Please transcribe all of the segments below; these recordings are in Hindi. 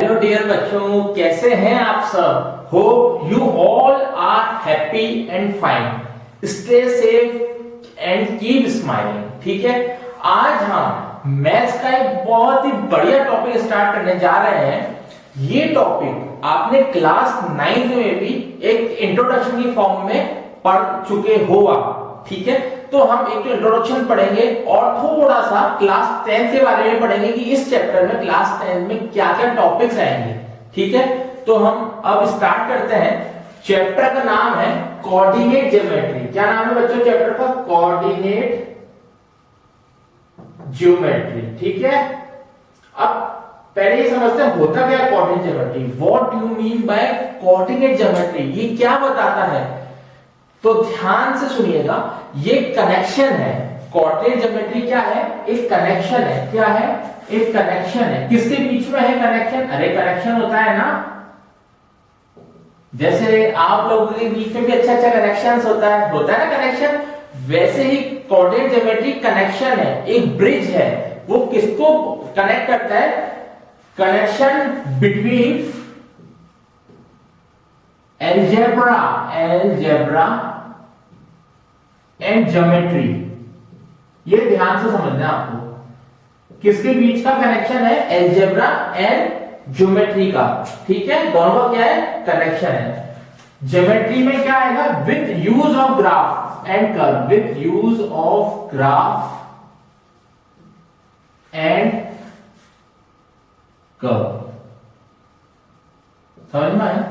हेलो डियर बच्चों, कैसे हैं आप सब। Hope you all are happy and fine. Stay safe and keep smiling. ठीक है, आज हम मैथ्स का एक बहुत ही बढ़िया टॉपिक स्टार्ट करने जा रहे हैं। ये टॉपिक आपने क्लास 9 में भी एक इंट्रोडक्शन की फॉर्म में पढ़ चुके हो आप। ठीक है, तो हम एक तो इंट्रोडक्शन पढ़ेंगे और थोड़ा सा क्लास 10 के बारे में पढ़ेंगे कि इस चैप्टर में क्लास 10 में क्या क्या टॉपिक्स आएंगे। ठीक है, तो हम अब स्टार्ट करते हैं। चैप्टर का नाम है कोऑर्डिनेट ज्योमेट्री। क्या नाम है बच्चों चैप्टर का? Coordinate geometry. ठीक है, अब पहले ये समझते हैं होता क्या है coordinate geometry. What do you mean by coordinate geometry? ये क्या बताता है, तो ध्यान से सुनिएगा। ये कनेक्शन है। कोऑर्डिनेट ज्योमेट्री क्या है? एक कनेक्शन है। क्या है? एक कनेक्शन है। किसके बीच में है कनेक्शन? अरे कनेक्शन होता है ना, जैसे आप लोगों के बीच में भी अच्छा अच्छा कनेक्शन होता है ना कनेक्शन। वैसे ही कोऑर्डिनेट ज्योमेट्री कनेक्शन है, एक ब्रिज है। वो किसको कनेक्ट करता है? Connection between algebra and geometry. ये ध्यान से समझना है आपको। किसके बीच का कनेक्शन है? एलजेब्रा एंड ज्योमेट्री का। ठीक है, दोनों का क्या है? कनेक्शन है। ज्योमेट्री में क्या आएगा? With use of graph and curve. With use of graph and curve. समझ में आया?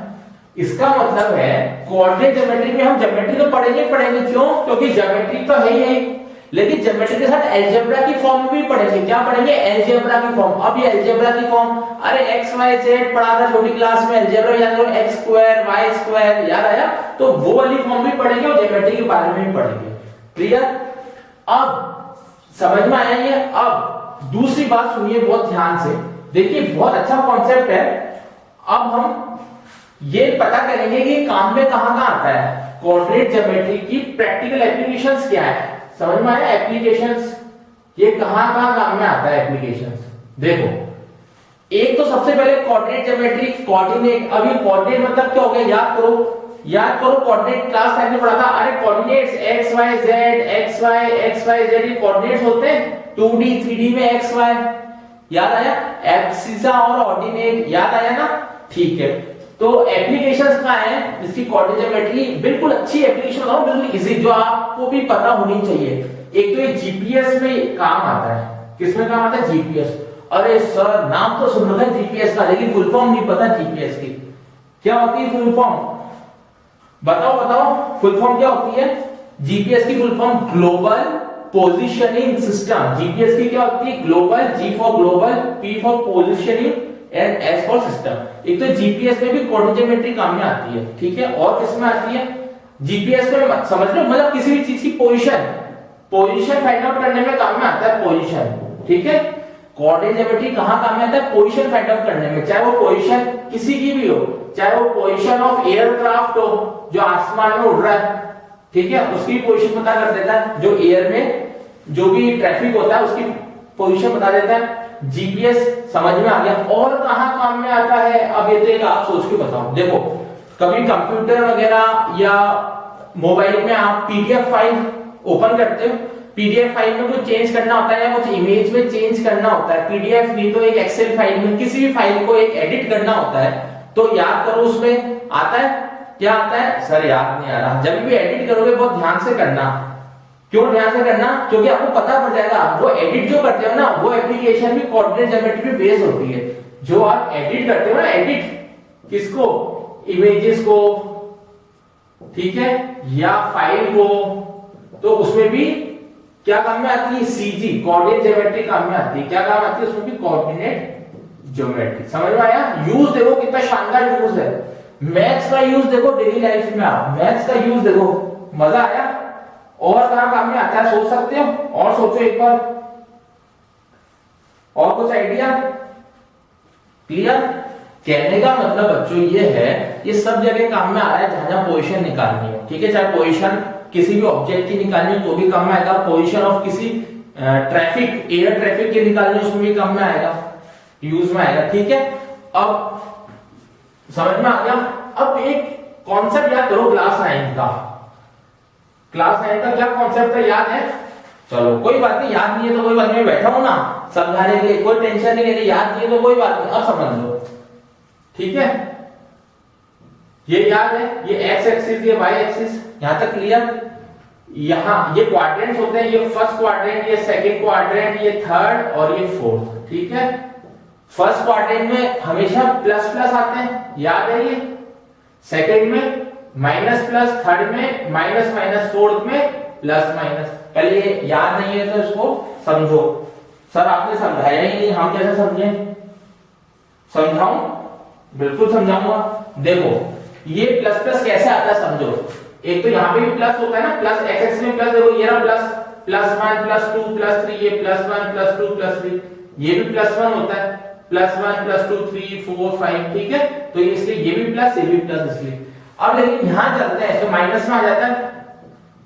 इसका मतलब है कोऑर्डिनेट ज्योमेट्री में हम ज्योमेट्री तो पढ़ेंगे। क्यों? क्योंकि ज्योमेट्री तो है ही, लेकिन ज्योमेट्री के साथ अलजेब्रा की फॉर्म भी पढ़ेंगे। क्या पढ़ेंगे? अलजेब्रा की फॉर्म। अब ये अलजेब्रा की फॉर्म, अरे एक्स वाई जेड पढ़ा था छोटी क्लास में। अलजेब्रा याद करो, एक्स स्क्वायर वाई स्क्वायर, याद आया? तो वो वाली फॉर्म भी पढ़ेंगे और ज्योमेट्री के बारे में भी पढ़ेंगे। क्लियर? अब समझ में आया ये? अब दूसरी बात सुनिए बहुत ध्यान से, देखिए बहुत अच्छा कॉन्सेप्ट है। अब हम ये पता करेंगे कि काम में कहां कहां आता है। कोऑर्डिनेट ज्योमेट्री की प्रैक्टिकल एप्लीकेशंस क्या है? समझ में आया? एप्लीकेशंस ये कहां कहां काम में आता है एप्लीकेशंस। देखो, एक तो सबसे पहले कोऑर्डिनेट ज्योमेट्री। कोऑर्डिनेट, अब ये कोऑर्डिनेट मतलब क्या हो गया? याद करो कोऑर्डिनेट क्लास 10 में पढ़ा था। अरे coordinates X Y Z, X Y Z, ये कोऑर्डिनेट्स होते हैं 2D 3D में एक्स वाई। याद आया? एब्सिसा और ऑर्डिनेट, याद आया ना? ठीक है, तो एप्लीकेशंस का है इसकी कोऑर्डिनेट ज्योमेट्री। बिल्कुल अच्छी एप्लीकेशन बताऊं, बिल्कुल इजी, जो आपको भी पता होनी चाहिए। एक तो ये जीपीएस में काम आता है। किसमें काम आता है? जीपीएस। अरे सर नाम तो सुन रखा है जीपीएस का, लेकिन फुल फॉर्म नहीं पता जीपीएस की। क्या होती है फुल फॉर्म? बताओ फुल फॉर्म क्या होती है जीपीएस की? Full form global positioning system. GPS की क्या होती है? Global, G for global, P for positioning and S for system. एक तो जीपीएस में भी कोऑर्डिनेट ज्योमेट्री काम में आती है। ठीक है, और किसमें आती है? जीपीएस में समझ लो, मतलब किसी भी चीज की पोजीशन फाइंड आउट करने में काम में आता है पोजीशन। ठीक है, कोऑर्डिनेट ज्योमेट्री कहां काम में आता है? पोजीशन फाइंड आउट करने में। चाहे वो पोजीशन किसी की भी हो, चाहे वो पोजीशन ऑफ एयरक्राफ्ट हो जो आसमान में उड़ रहा है, ठीक है, उसकी पोजीशन पता कर देता है। जो एयर में जो भी ट्रैफिक होता है उसकी पोजीशन बता देता है। जीपीएस समझ में आ गया। और कहां काम में आता है? अब ये तो एक आप सोच के बताओ। देखो, कभी कंप्यूटर वगैरह या मोबाइल में आप पीडीएफ फाइल ओपन करते हो। पीडीएफ फाइल में कुछ चेंज करना होता है या कुछ इमेज में चेंज करना होता है। पीडीएफ नहीं तो एक एक्सेल फाइल में किसी भी फाइल को एक एडिट करना होता है। तो याद करो उसमें आता है क्या? आता है सर याद नहीं आ रहा। जब भी एडिट करोगे बहुत ध्यान से करना। क्यों ध्यान से करना? क्योंकि आपको पता पड़ जाएगा। वो एडिट जो करते हो ना, वो एप्लीकेशन भी कोऑर्डिनेट ज्योमेट्री पे बेस्ड होती है। जो आप एडिट करते हो ना, एडिट किसको? इमेजेस को, ठीक है, या फाइल को, तो उसमें भी क्या काम में आती है? सीजी, कोऑर्डिनेट ज्योमेट्री काम में आती है। क्या काम आती है उसमें भी? Coordinate geometry. समझ में आया? यूज देखो कितना शानदार यूज है। मैथ्स का यूज देखो डेली लाइफ में। आप मैथ्स का यूज देखो, मजा आया? और कहां काम में आता है सोच सकते हो? और सोचो एक बार, और कुछ आइडिया? क्लियर? कहने का मतलब बच्चों ये है, ये सब जगह काम में आ रहा है जहां जहां पोजीशन निकालनी हो। ठीक है, चाहे पोजीशन किसी भी ऑब्जेक्ट की निकालनी हो तो भी काम में आएगा। पोजीशन ऑफ किसी ट्रैफिक, एयर ट्रैफिक की निकालनी हो उसमें भी काम में आएगा, यूज में आएगा। ठीक है, अब समझ में आ गया। अब एक कॉन्सेप्ट याद करो क्लास 9 का। क्लास 9 का क्या कॉन्सेप्ट है याद है? चलो कोई बात नहीं, याद नहीं है तो कोई बात नहीं, बैठा हूं ना समझाने के लिए, कोई टेंशन नहीं लेनी, याद नहीं है तो कोई बात नहीं, अब समझ लो, ठीक है। ये याद है, ये एक्स एक्सिस ये वाई एक्सिस, यहां तक क्लियर। यहां ये क्वाड्रेंट्स होते हैं, ये फर्स्ट क्वाड्रेंट, ये सेकंड क्वाड्रेंट, ये थर्ड और ये फोर्थ, ठीक है। फर्स्ट क्वाड्रेंट में हमेशा प्लस प्लस आते हैं, याद है ये। सेकंड में माइनस प्लस, थर्ड में माइनस माइनस, फोर्थ में प्लस माइनस। पहले ये याद नहीं है तो इसको समझो। सर आपने समझाया ही नहीं, हम कैसे समझे? समझाऊं? बिल्कुल समझाऊंगा। देखो ये प्लस प्लस कैसे आता है समझो। एक तो यहाँ पे भी प्लस होता है ना, प्लस एक्स एक्स में प्लस, देखो ये रहा प्लस, +1 +2 +3, ये +1 +2 +3, ये भी +1 होता है, +1 +2 3 4 5, ठीक है। तो इसलिए ये भी प्लस, ये भी प्लस, इसलिए। अब लेकिन यहां चलते हैं तो माइनस में आ जाता है,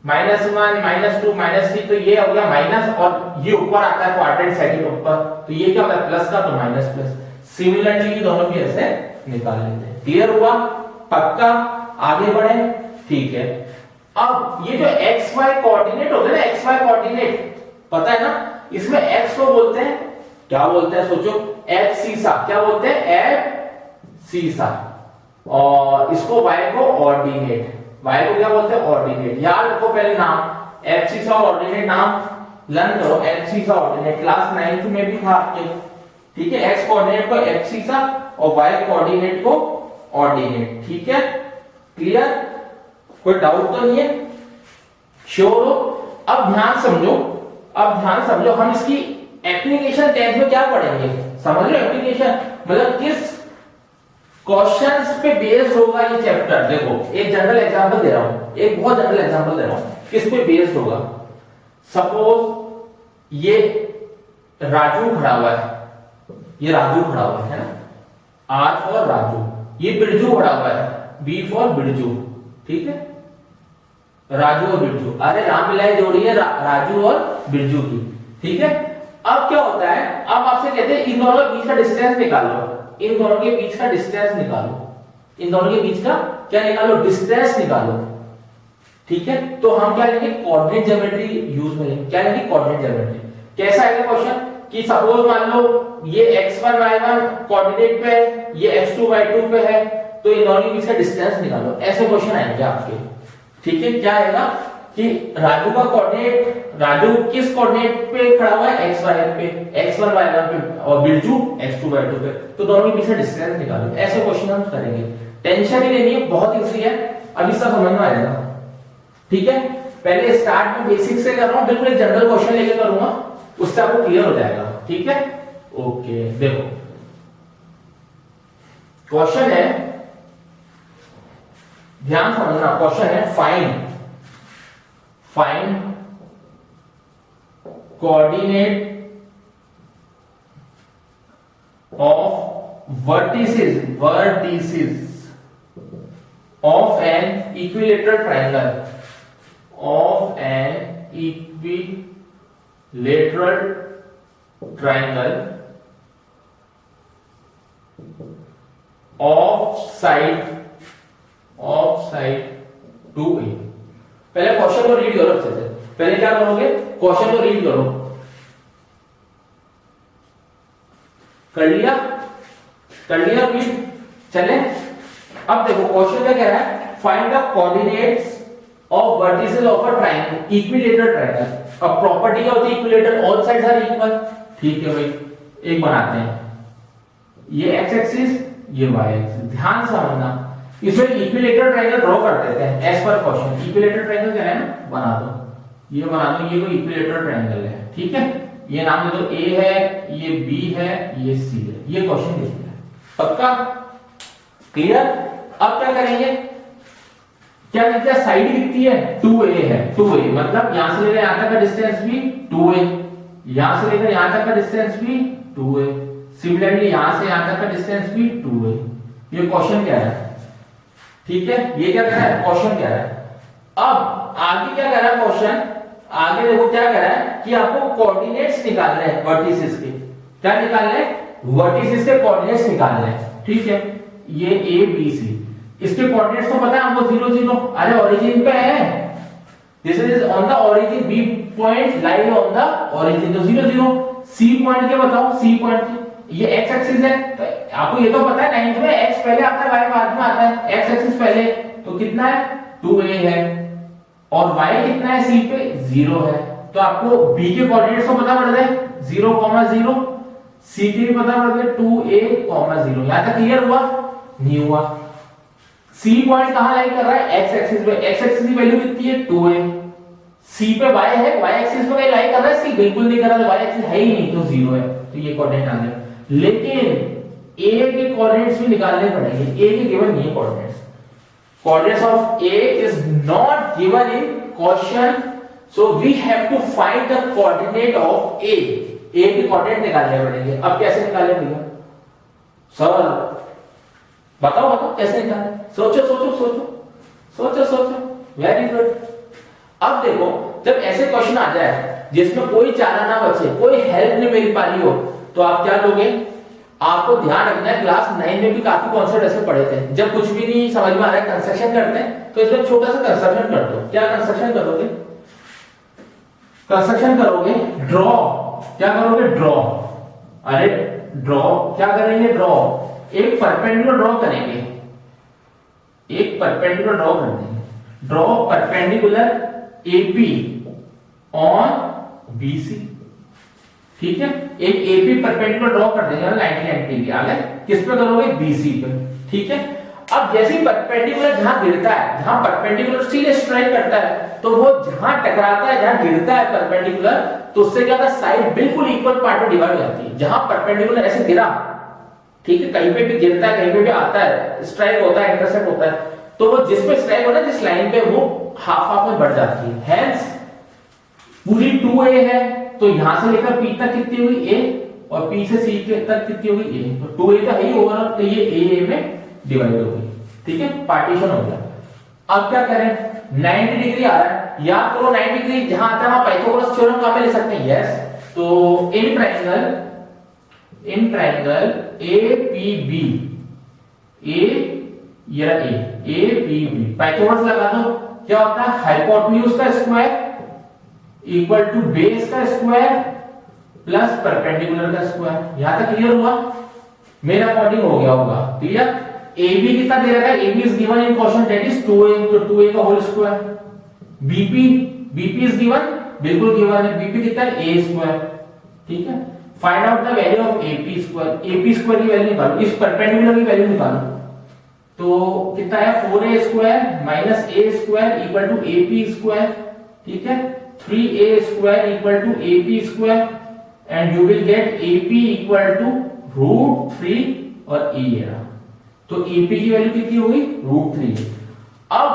-1 -2 -3, तो ये हो गया माइनस, और ये ऊपर आता है क्वाड्रेंट सेकंड ऊपर, तो ये क्या होता है प्लस का, तो माइनस प्लस। सिमिलरली दोनों भी ऐसे निकाल लेते हैं। क्लियर हुआ? पक्का? आगे बढ़े, ठीक है। अब ये जो एक्स वाई कोऑर्डिनेट होते हैं ना, एक्स वाई कोऑर्डिनेट पता है ना, इसमें एक्स को बोलते हैं, क्या बोलते हैं सोचो, एब्सिसा। क्या बोलते हैं? एब्सिसा। और इसको वाई को ऑर्डिनेट, वाई को क्या बोलते हैं? ऑर्डिनेट। याद रखो पहले नाम, एब्सिसा ऑर्डिनेट नाम लर्न करो। एब्सिसा ऑर्डिनेट क्लास 9th में भी था आपके, ठीक है। एक्स कोऑर्डिनेट को एब्सिसा और वाई कोऑर्डिनेट को ऑर्डिनेट, ठीक है। क्लियर? कोई डाउट तो नहीं है? श्योर हो? अब ध्यान समझो, अब ध्यान समझो, हम इसकी एप्लीकेशन 10th में क्या पढ़ेंगे, समझ लो। एप्लीकेशन मतलब किस क्वेश्चंस पे बेस्ड होगा ये चैप्टर। देखो एक जनरल एग्जांपल दे रहा हूं, एक बहुत जनरल एग्जांपल दे रहा हूं, किस पे बेस्ड होगा। सपोज ये राजू खड़ा हुआ है, ये राजू खड़ा हुआ है ना, आर फॉर राजू। ये बिरजू खड़ा हुआ है, बी फॉर बिरजू, ठीक है। राजू और बिरजू, अरे राम मिलाए जोड़ी है राजू और बिरजू की, ठीक है। अब क्या होता है, अब आपसे कहते हैं इन दोनों के बीच का डिस्टेंस निकालो, इन दोनों के बीच का डिस्टेंस निकालो, इन दोनों के बीच का क्या निकालो, डिस्टेंस निकालो, ठीक है। तो हम क्या लेंगे, कोऑर्डिनेट ज्योमेट्री यूज में लेंगे। क्या लेंगे? Coordinate geometry. कैसा आएगा क्वेश्चन कि सपोज मान लो ये x1 y1 कोऑर्डिनेट पे है, ये x2 y2 पे है, तो इन दोनों के बीच का डिस्टेंस निकालो। ऐसे क्वेश्चन आएंगे आपके, ठीक है। क्या आएगा कि राजू का कोऑर्डिनेट, राजू किस कोऑर्डिनेट पे खड़ा हुआ है, x y पे, x1 y1 पे, और बिरजू x2 y2 पे, तो दोनों के बीच का डिस्टेंस निकालो। ऐसे क्वेश्चन हम करेंगे, टेंशन ही नहीं है, बहुत इजी है, अभी सब समझ में आ जाएगा, ठीक है। पहले स्टार्ट में बेसिक से कर रहा हूं, बिल्कुल एक जनरल क्वेश्चन लेके करूंगा, उससे आपको क्लियर हो जाएगा, ठीक है। ओके देखो क्वेश्चन है, ध्यान समझना, क्वेश्चन है find coordinate of vertices of an equilateral triangle, of an equilateral triangle of side 2a। पहले क्वेश्चन को रीड करो अच्छे से। पहले क्या करोगे, क्वेश्चन को रीड करो। कर लिया रीड, चले। अब देखो क्वेश्चन क्या कह रहा है, find the coordinates of vertices of a triangle, equilateral triangle. अब प्रॉपर्टी क्या होती है, equilateral, all sides are equal, ठीक है भाई। एक बनाते हैं, ये x एक्सिस, ये y एक्सिस। ध्यान समझना, इसमें इक्विलेटरल ट्रायंगल ड्रॉ कर देते हैं as per question. Equilateral triangle क्या है ना, बना दो, ये बना दो, ये कोई इक्विलेटरल ट्रायंगल है, ठीक है। ये नाम दे दो, A है, ये B है, ये C है। ये क्वेश्चन देखते हैं, पक्का? क्लियर? अब क्या करेंगे, क्या दिखता है, साइड दिखती है 2a है, 2a मतलब यहां से लेकर यहां तक का डिस्टेंस भी 2a, यहां से लेकर यहां तक का डिस्टेंस भी 2a, सिमिलरली यहां से यहां तक का डिस्टेंस भी 2a। ये क्वेश्चन क्या है, ठीक है। ये क्या कह रहा है, क्वेश्चन क्या है। अब आगे क्या कह रहा है क्वेश्चन, आगे देखो क्या कह रहा है कि आपको कोऑर्डिनेट्स निकालने हैं वर्टिसेस के। क्या निकालने हैं, वर्टिसेस के कोऑर्डिनेट्स निकालने हैं। ठीक है, ये ए बी सी, इसके कोऑर्डिनेट्स तो पता है हमको 0 0, अरे ओरिजिन पे है, this is on the origin, B point lie on the origin, तो 0 0। सी पॉइंट के बताओ, सी पॉइंट ये एक्स एक्सिस है, तो आपको ये तो पता है नाइन्थ में एक्स पहले आता है वाई बाद में आता है, एक्स एक्सिस पहले, तो कितना है 2a है, और y कितना है सी पे 0 है, तो आपको b के कोऑर्डिनेट्स तो पता पड़ गए 0, 0, c के भी पता पड़ गए 2a, 0। यहां तक क्लियर हुआ? नहीं हुआ। c पॉइंट कहां लाई कर रहा है? x एक्सिस पे, x एक्सिस की वैल्यू कितनी है 2a, c पे y है, y एक्सिस पे लाई कर रहा है, c बिल्कुल नहीं कर रहा, तो y एक्सिस है ही नहीं, तो 0 है, तो ये कोऑर्डिनेट आ गया। लेकिन a के कोऑर्डिनेट्स भी निकालने पड़ेंगे, a के गिवन नहीं है coordinates, coordinates of A is not given in question, so we have to find the coordinate of A. A के कोऑर्डिनेट निकालने पड़ेंगे। अब कैसे निकालें भैया? सर बताओ कैसे निकालें? सोचो सोचो सोचो सोचो सोचो, वेरी गुड। अब देखो, जब ऐसे क्वेश्चन आ जाए जिसमें कोई चारा ना बचे, कोई हेल्प नहीं मिल पा रही हो, तो आप क्या लोगे? आपको ध्यान रखना है, क्लास 9 में भी काफी कॉन्सेप्ट ऐसे पढ़े थे, जब कुछ भी नहीं समझ में आ रहा है कंस्ट्रक्शन करते हैं, तो इसमें छोटा सा कंस्ट्रक्शन कर दो। क्या कंस्ट्रक्शन करोगे? कंस्ट्रक्शन करोगे ड्रॉ, क्या करोगे? ड्रॉ। अरे ड्रॉ क्या करेंगे? ड्रॉ एक परपेंडिकुलर ड्रॉ करेंगे, एक परपेंडिकुलर ड्रॉ कर देंगे, draw perpendicular AP on BC, ठीक है, एक एपी परपेंडिकुलर ड्रॉ कर देंगे 90 डिग्री, आ गए, किस पे करोगे? बीसी पे, ठीक है। अब जैसे ही परपेंडिकुलर जहां गिरता है, जहां परपेंडिकुलर सीधे स्ट्राइक करता है, तो वो जहां टकराता है, जहां गिरता है परपेंडिकुलर, तो उससे क्या होता है? साइड बिल्कुल इक्वल पार्ट में डिवाइड हो जाती है। जहां परपेंडिकुलर ऐसे गिरा, ठीक है, कहीं पे भी गिरता है, कहीं पे भी आता है, स्ट्राइक होता है, इंटरसेक्ट होता है, तो वो जिस पे स्ट्राइक होता है, जिस लाइन पे, वो हाफ हाफ में बढ़ जाती है। हेंस पूरी 2a है, तो यहां से लेकर p तक कितनी हुई? a, और p से c तक कितनी होगी? a, तो 2a तो है ही ओवरऑल, तो ये a में डिवाइड हो गई, ठीक है, पार्टीशन हो गया। अब क्या करें? 90 डिग्री आ रहा है, याद करो 90 डिग्री जहां आता है वहां पाइथागोरस थ्योरम काम में ले सकते हैं, यस। तो in triangle APB, APB Pythagoras लगा दो, क्या होता है? हाइपोटेन्यूज का स्क्वायर इक्वल टू बेस का स्क्वायर प्लस परपेंडिकुलर का स्क्वायर। यहां तक क्लियर हुआ? मेरा अकॉर्डिंग हो गया होगा, क्लियर। AB कितना दे रखा है? AB is given in question, that is 2a, तो 2a का whole square. BP is given, बिल्कुल गिवन है, BP कितना है? a स्क्वायर, ठीक है। Find out the value of AP square, AP square की वैल्यू निकालो, इस परपेंडिकुलर की वैल्यू निकालो, तो कितना है? 4a square minus a square equal to AP square, ठीक है, 3a square equal to AP square, and you will get AP equal to √3 और a ये रहा, तो AP की वैल्यू कितनी होगी? √3। अब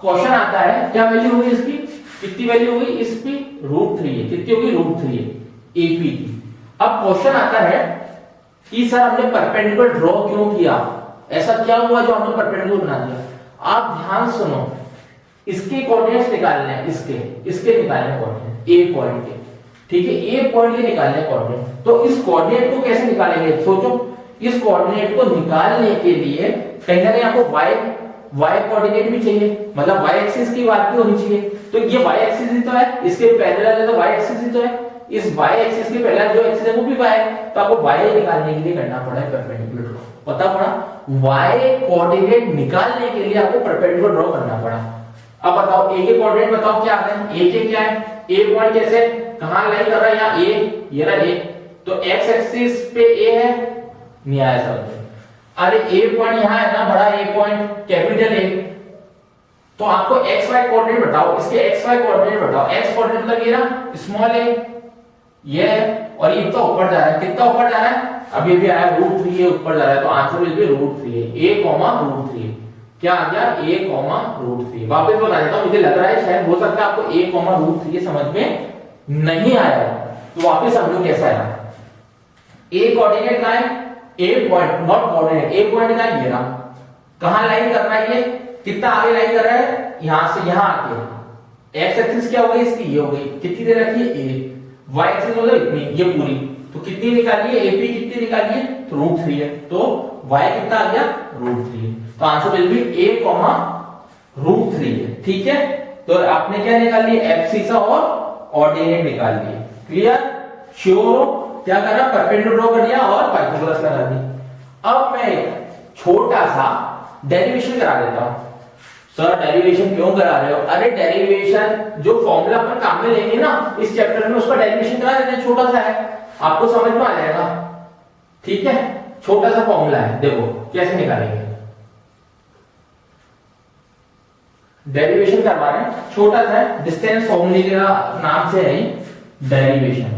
क्वेश्चन आता है, क्या वैल्यू होगी इसकी? कितनी वैल्यू होगी इसकी? √3 है, कितनी होगी? √3 AP की। अब क्वेश्चन आता है कि सर हमने परपेंडिकुलर ड्रॉ क्यों किया, ऐसा क्या हुआ जो हमने परपेंडिकुलर बना दिया? आप ध्यान सुनो, इसके कोऑर्डिनेट्स निकालने हैं, इसके निकालने कोऑर्डिनेट ए पॉइंट के, ठीक है, ए पॉइंट के निकालने कोऑर्डिनेट। तो इस कोऑर्डिनेट को कैसे निकालेंगे? सोचो, इस कोऑर्डिनेट को निकालने के लिए कहीं ना कहीं आपको y कोऑर्डिनेट भी चाहिए, मतलब y एक्सिस की बात भी होनी चाहिए। तो ये y एक्सिस ही तो है, इसके पैरेलल है तो y एक्सिस ही तो है, इस y एक्सिस के पैरेलल जो एक्सिस है वो भी y है, तो आपको y निकालने के लिए करना पड़ा है परपेंडिकुलर ड्रॉ। पता पड़ा? y कोऑर्डिनेट निकालने के लिए आपको परपेंडिकुलर ड्रॉ करना पड़ा। अब बताओ a के कोऑर्डिनेट बताओ क्या आते हैं? a के क्या है? a पॉइंट कैसे कहां लाई कर रहा है? यहां a, ये रहा a, तो x एक्सिस पे a है, नहीं आया समझ। अरे a पॉइंट यहां है ना, बड़ा a पॉइंट, कैपिटल A, तो आपको x y कोऑर्डिनेट बताओ, इसके x y कोऑर्डिनेट बताओ। x कोऑर्डिनेट मतलब ये ना स्मॉल a, ये है, और ये तो ऊपर जा रहा है, कितना ऊपर जा रहा है? अब ये भी आया √3 ऊपर जा रहा है, तो आंसर विल बी √3, a, √3। क्या आ गया? a, √3। वापस बता देता हूं, मुझे लग रहा है शायद हो सकता है आपको a, √3 समझ में नहीं आया, तो वापस समझो कैसा आया। a कोऑर्डिनेट कहां है? a point, not coordinate, a point कहां है? ये रहा, कहां लाइन कर रहा है? ये कितना आगे लाइन कर रहा है? यहां से यहां आके। x एक्सिस क्या हो गई इसकी? ये हो गई, कितनी दे रखी है? a। y एक्सिस हो गई इतनी, ये पूरी, तो कितनी निकालिए? AP कितनी निकालिए? तो √3 है, तो y कितना आ गया √3 है। तो आंसर विल बी a, √3 है। ठीक है, तो आपने क्या निकाल लिया, एब्सिसा और ऑर्डिनेट निकाल लिए। क्लियर, श्योर हो? क्या करा, परपेंडिकुलर ड्रॉ कर दिया और पाइथागोरस लगा दी। अब मैं एक छोटा सा डेरिवेशन करा देता हूं। सर डेरिवेशन क्यों करा रहे हो? अरे डेरिवेशन जो फॉर्मूला अपन काम में लेंगे ना इस चैप्टर में, उसका डेरिवेशन करा देते हैं, छोटा सा है, आपको समझ में आ जाएगा। ठीक है, छोटा सा फॉर्मूला है, देखो कैसे निकालेंगे। डेरिवेशन करवा रहे हैं, छोटा सा है, डिस्टेंस फॉर्मूले के नाम से है डेरिवेशन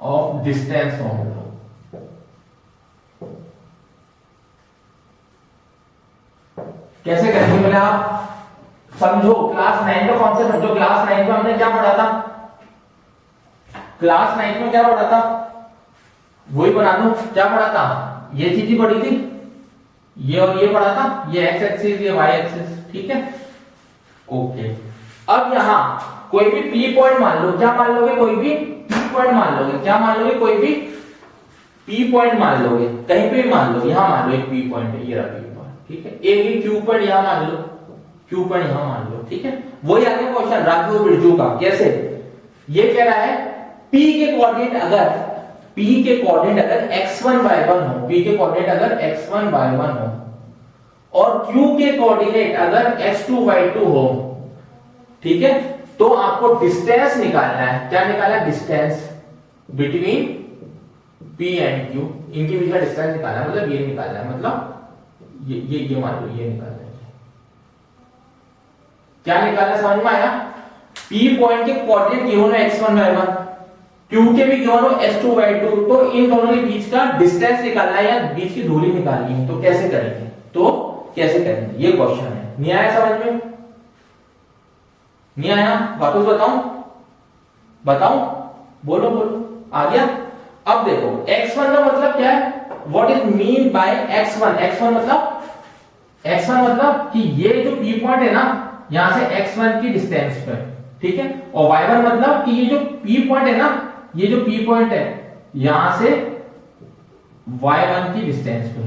ऑफ डिस्टेंस फॉर्मूला। कैसे करेंगे बोले आप समझो, क्लास 9 का कॉन्सेप्ट समझो। क्लास 9 में हमने क्या पढ़ा था, क्लास 9 में क्या पढ़ा था, वही बना दो। क्या पढ़ा था, ये चीज ही पढ़ी थी, ये और ये पढ़ा था, ये एक्स एक्सिस ये वाई एक्सिस। ठीक है, ओके। अब यहां कोई भी पी पॉइंट मान लो, क्या मान लोगे, कोई भी पी पॉइंट मान लोगे। क्या मान लोगे, कोई भी पी पॉइंट मान लोगे, कहीं पे भी मान लो। यहां मान लो एक पी पॉइंट है, ये रहा पी पॉइंट। ठीक है, एक ही क्यू पॉइंट यहां मान लो, क्यू पॉइंट यहां मान लो। ठीक है, वही आगे क्वेश्चन राघव बिरजू का। कैसे, ये कह रहा है P के कोऑर्डिनेट अगर x1 y1 हो, P के कोऑर्डिनेट अगर x1 y1 हो और Q के कोऑर्डिनेट अगर x2 y2 हो, ठीक है, तो आपको डिस्टेंस निकालना है। क्या निकालना है, distance between P and Q, इनके बीच का डिस्टेंस निकालना है, मतलब ये निकालना है, मतलब ये मान लो ये निकालना है। क्या निकालना समझ में आया? P पॉइंट के कोऑर्डिनेट गिवन है x1 y1, Q के भी गिवन हो x2 y2, तो इन दोनों के बीच का डिस्टेंस निकालना है या बीच की दूरी निकालनी है। तो कैसे करेंगे, ये क्वेश्चन है। नहीं आया समझ में, नहीं आया, वापस बताऊं, बोलो आ गया। अब देखो x1 का मतलब क्या है, what is mean by x1 मतलब कि ये जो P पॉइंट है ना, यहां से x1 की डिस्टेंस पे, ठीक है, और y1 मतलब कि ये जो P पॉइंट है ना, ये जो P पॉइंट है यहां से y1 की डिस्टेंस पे,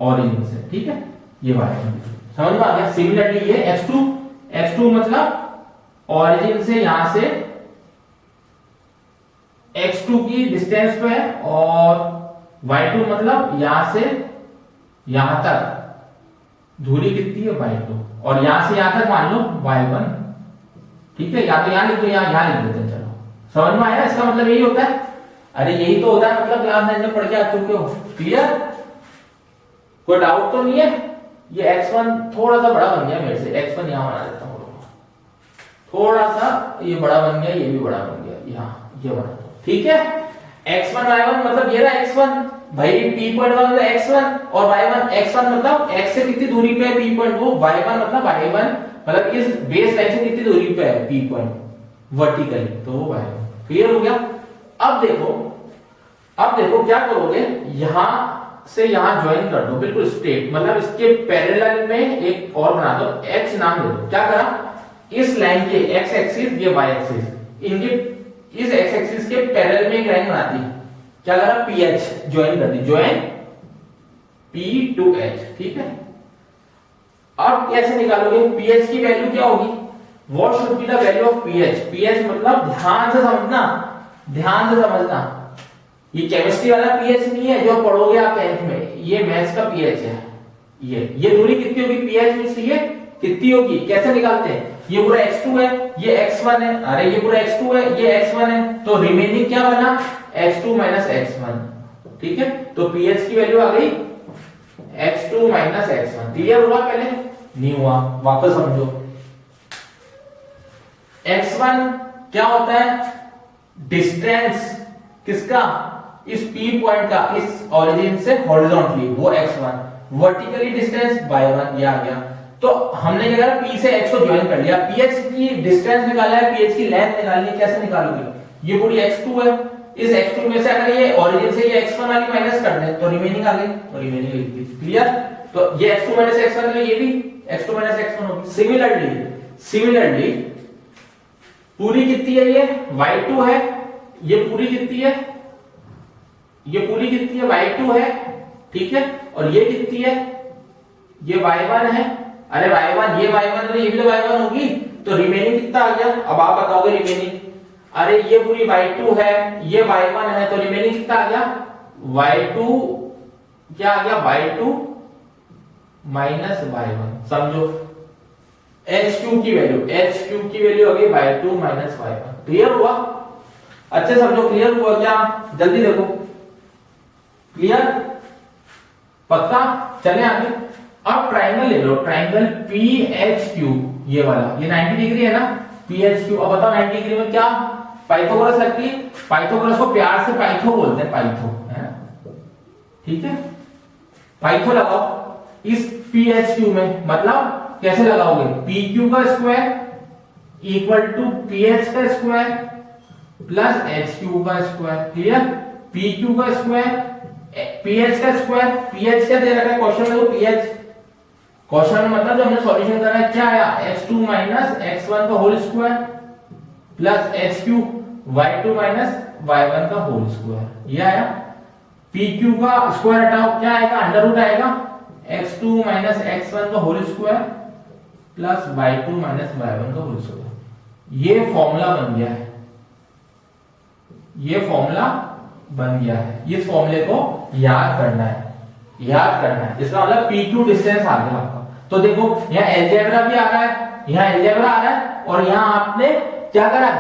ओरिजिन से। ठीक है, ये y1 समझ में आ गया। सिमिलरली ये x2 मतलब ओरिजिन से यहां से x2 की डिस्टेंस पे है, और y2 मतलब यहां से यहां तक दूरी कितनी है y2, और यहां से यहां तक मान लो y1। ठीक है, या तो यहां लिख दो, यहां लिख देते हैं। चलो समझ में आया, इसका मतलब यही होता है। अरे यही तो होता है, मतलब क्लास 9 में पढ़ के आ चुके हो। क्लियर, कोई डाउट तो नहीं है? ये x1 थोड़ा सा बड़ा बन गया मेरे से, x1 यहां बना देता हूं, थोड़ा सा ये बड़ा बन गया, ये भी बड़ा बन गया, यहां ये बना। ठीक है, x1 y1 मतलब ये रहा x1 भाई, P पॉइंट मतलब x1 और y1, x1 मतलब x से कितनी दूरी पे है P पॉइंट, वो y1 मतलब y1 मतलब इस बेस लाइन से कितनी दूरी पे है P पॉइंट वर्टिकली, तो वो y1। क्लियर हो गया? अब देखो क्या करोगे, यहां से यहां ज्वाइन कर दो, बिल्कुल स्ट्रेट, मतलब इसके पैरेलल में एक और बना दो, x नाम दे दो। क्या करा, इस लाइन के x एक्सिस ये y एक्सिस, इनके इस x एक्सिस के पैरेलल में एक लाइन बना दी। क्या करा, PH ज्वाइन कर दी, ज्वाइन P to H। ठीक है, अब कैसे निकालोगे, PH की वैल्यू क्या होगी, what should be the value of PH मतलब ध्यान से समझना, ये केमिस्ट्री वाला pH नहीं है जो पढ़ोगे आप 10th में, ये मैथ्स का pH है। ये दूरी कितनी होगी, pH में से ये कितनी होगी, कैसे निकालते हैं, ये पूरा x2 है, ये x1 है, अरे ये पूरा x2 है, ये x1 है, तो रिमेनिंग क्या बना, x2 माइनस x1। ठीक है, तो pH की वैल्यू आ गई x2 माइनस x1। क्लियर हुआ? पहले नहीं हुआ, वापस समझो। x1 क्या होता है, डिस्टेंस किसका, इस P पॉइंट का इस ओरिजिन से हॉरिजॉन्टली, वो x1, वर्टिकली डिस्टेंस y1, ये आ गया। तो हमने क्या करा, P से x को ज्वाइन कर लिया, PH की डिस्टेंस निकाला है, PH की लेंथ निकालनी है। कैसे निकालोगे, ये पूरी x2 है, इस x2 में से अगर ये ओरिजिन से ये x1 वाली माइनस कर दें तो रिमेनिंग आ गई, तो रिमेनिंग लिख दी। क्लियर, तो ये x2 माइनस x1 है, ये भी x2 माइनस x1 होगी। सिमिलरली पूरी कितनी है, ये y2 है, ये पूरी कितनी है, ये पूरी कितनी है, y2 है, ठीक है, और ये कितनी है, ये y1 है। अरे y1, ये y1 है, ये भी तो y1 होगी, तो रिमेनिंग कितना आ गया, अब आप बताओगे रिमेनिंग। अरे ये पूरी y2 है, ये y1 है, तो रिमेनिंग कितना आ गया, y2 क्या आ गया, y2 माइनस y1। समझो h3 की वैल्यू, h3 की वैल्यू आ गई y2 माइनस y1। क्लियर हुआ, अच्छे समझो, क्लियर हुआ क्या, जल्दी देखो, क्लियर, पक्का, चले आगे। अब ट्राइंगल ले लो, ट्राइंगल PHQ, ये वाला, ये 90 डिग्री है ना, PHQ। अब बताओ 90 डिग्री में क्या पाइथागोरस लगती है, पाइथागोरस को प्यार से पाइथो बोलते हैं, पाइथो है, ठीक है, पाइथो लगाओ इस PHQ में, मतलब कैसे लगाओगे, PQ का स्क्वायर इक्वल टू PH का स्क्वायर प्लस HQ का स्क्वायर। क्लियर, PQ का स्क्वायर PH का स्क्वायर, PH क्या दे रखा है क्वेश्चन में, तो PH क्वेश्चन में मतलब जो हमने सॉल्यूशन करा है क्या आया, x2 माइनस x1 का whole square plus HQ y2 minus y1 का होल स्क्वायर, ये आया। PQ का स्क्वायर हटाओ, क्या आएगा, अंडर रूट आएगा, x2 माइनस x1 का whole square plus y2 minus y1 का होल स्क्वायर। ये फॉर्मूला बन गया है, ये फॉर्मूला बन गया है, इस फॉर्मूले को याद करना है, याद करना है, इसका मतलब PQ डिस्टेंस आ गया आपका। तो देखो यहाँ एलजेब्रा भी आ रहा है, यहाँ एलजेब्रा आ रहा है, और यहाँ आपने क्या करा,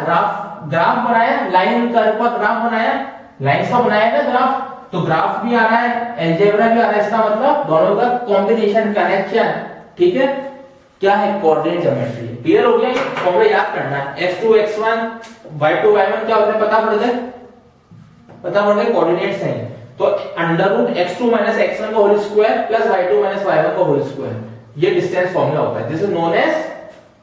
ग्राफ बनाया, लाइन कर्व का ग्राफ बनाया, लाइंस का बनाया ना ग्राफ, तो ग्राफ भी आ रहा है, एलजेब्रा भी आ रहा है, इसका मतलब दोनों का कॉम्बिनेशन, कनेक्शन, ठीक है, क्या है, कोऑर्डिनेट ज्योमेट्री। क्लियर हो गया, ये फॉर्मूला याद करना है, x2 x1 y2 y1 क्या होता है पता पड़ गए, पता पड़ गए, कोऑर्डिनेट्स हैं। तो under root x2 minus x1 का whole square plus y2 minus y1 का होल स्क्वायर, ये डिस्टेंस फॉर्मूला होता है, this is known as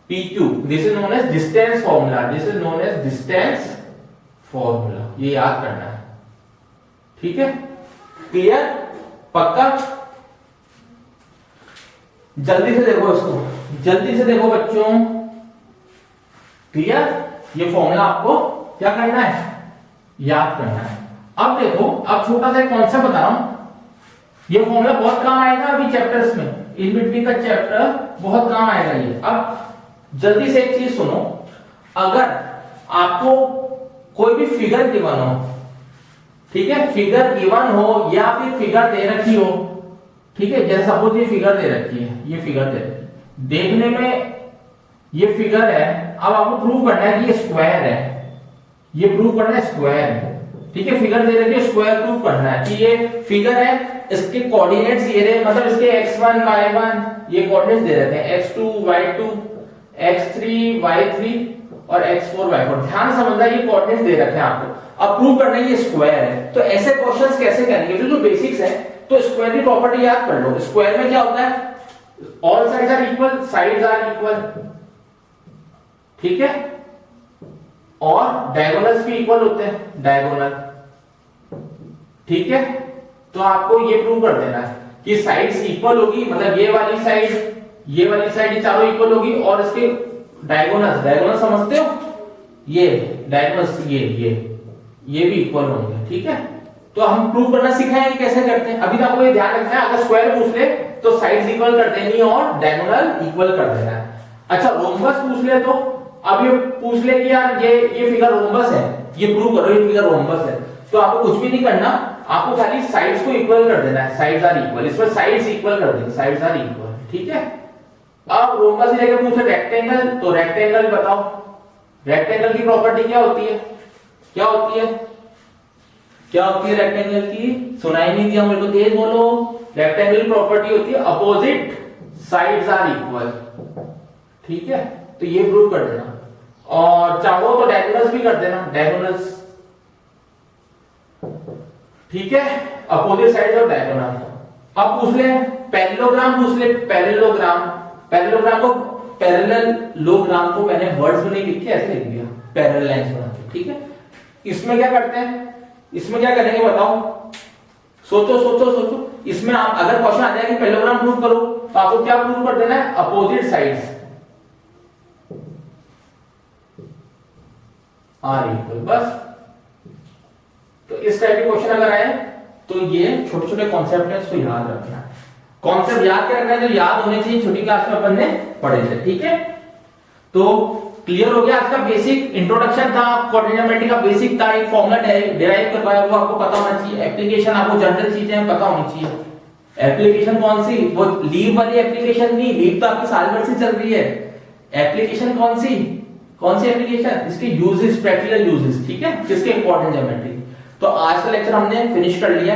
PQ, this is known as distance formula, this is known as distance formula, ये याद करना है, ठीक है, क्लियर, पक्का। जल्दी से देखो इसको, जल्दी से देखो बच्चों, क्लियर, ये फॉर्मूला आपको क्या करना है, याद करना है। अब देखो, अब छोटा सा कॉन्सेप्ट बता रहा हूं, ये फॉर्मूला बहुत काम आएगा अभी चैप्टर्स में, इन बिटवीन का चैप्टर बहुत काम आएगा ये। अब जल्दी से एक चीज सुनो, अगर आपको कोई भी फिगर गिवन हो, ठीक है, फिगर गिवन हो या फिर फिगर दे रखी हो, ठीक है, जैसे सपोज ये फिगर दे रखी है, ये फिगर दे रखी है, देखने में ये फिगर है, अब आपको प्रूव करना है कि ये स्क्वायर है, ये प्रूव करना है स्क्वायर है, ठीक है, फिगर दे रखी है, स्क्वायर प्रूव करना है कि ये फिगर है, इसके कोऑर्डिनेट्स ये रहे, मतलब इसके x1 y1 ये कोऑर्डिनेट्स दे रखे हैं, x2 y2 x3 y3 और x4 y4, ध्यान समझना, ये कोऑर्डिनेट्स दे रखे हैं आपको, अब प्रूव करना है ये स्क्वायर है। तो ऐसे क्वेश्चंस कैसे करेंगे, जो बेसिक्स है, तो स्क्वायर की प्रॉपर्टी याद कर लो। स्क्वायर में क्या होता है, all sides are equal, sides are equal, ठीक है, और डायगोनल्स भी इक्वल होते हैं, डायगोनल, ठीक है। तो आपको ये प्रूव कर देना है कि साइड्स इक्वल होगी, मतलब ये वाली साइड, ये वाली साइड, ये चारों इक्वल होगी, और इसके डायगोनल्स, डायगोनल समझते हो, ये डायगोनल्स, ये भी इक्वल होंगे, ठीक है। तो हम प्रूव करना सिखाएंगे कैसे करते हैं, अभी तो आपको ये ध्यान रखना है, अगर स्क्वायर पूछ ले तो साइड्स इक्वल कर देनी और डायगोनल इक्वल कर देना है। अच्छा, रोम्बस पूछ ले, तो अब ये पूछ ले कि यार ये फिगर रोम्बस है, ये प्रूव करो ये फिगर रोम्बस है, तो आपको कुछ भी नहीं करना, आपको खाली साइड्स को इक्वल कर देना है, साइड्स आर इक्वल, इस पर साइड्स इक्वल कर देंगे, साइड्स आर इक्वल, ठीक है। अब रोम्बस से लेकर पूछे रेक्टेंगल, तो रेक्टेंगल बताओ, रेक्टेंगल की प्रॉपर्टी क्या होती है, क्या होती है, क्या होती है रेक्टेंगल की, सुनाई नहीं दिया मेरे को, तेज बोलो। रेक्टेंगल की प्रॉपर्टी होती है अपोजिट साइड्स आर इक्वल, ठीक है, तो ये प्रूव कर देना, और चाहो तो डायगोनल्स भी कर देना, डायगोनल्स, ठीक है, अपोजिट साइड्स और डायगोनल। अब पूछ ले पैरेललोग्राम, पूछ ले पैरेललोग्राम, पैरेललोग्राम को, पैरेललोग्राम को मैंने वर्ड्स में नहीं लिख के ऐसे लिख दिया, पैरेलल लाइंस बना के, ठीक है। इसमें क्या करते हैं, इसमें क्या करेंगे बताओ, सोचो सोचो सोचो, इसमें आप अगर क्वेश्चन आ जाए कि पैरेललोग्राम प्रूव करो, तो आपको क्या प्रूव कर देना है, अपोजिट साइड्स आर इक्वल, बस तो इस टाइप के क्वेश्चन अगर आए तो ये छोटे छोटे कॉन्सेप्ट है, इसको याद रखना। कॉन्सेप्ट याद क्या रखना है, जो याद होने चाहिए, छोटी क्लास में अपन ने पढ़े थे। ठीक है, तो क्लियर हो गया। आज का बेसिक इंट्रोडक्शन था, कोऑर्डिनेट ज्योमेट्री का बेसिक था, एक फॉर्मूला डिराइव कर पाया वो आपको पता होना चाहिए। एप्लीकेशन आपको जनरल चीजें पता होनी चाहिए। एप्लीकेशन कौन सी, वो लीव वाली एप्लीकेशन नहीं, लीव तो आपकी साल भर से चल रही है। एप्लीकेशन कौन सी एप्लीकेशन, इसके यूजेस, प्रैक्टिकल यूजेस। ठीक है, किसके, इंपॉर्टेंट ज्योमेट्री। तो आज का लेक्चर हमने फिनिश कर लिया।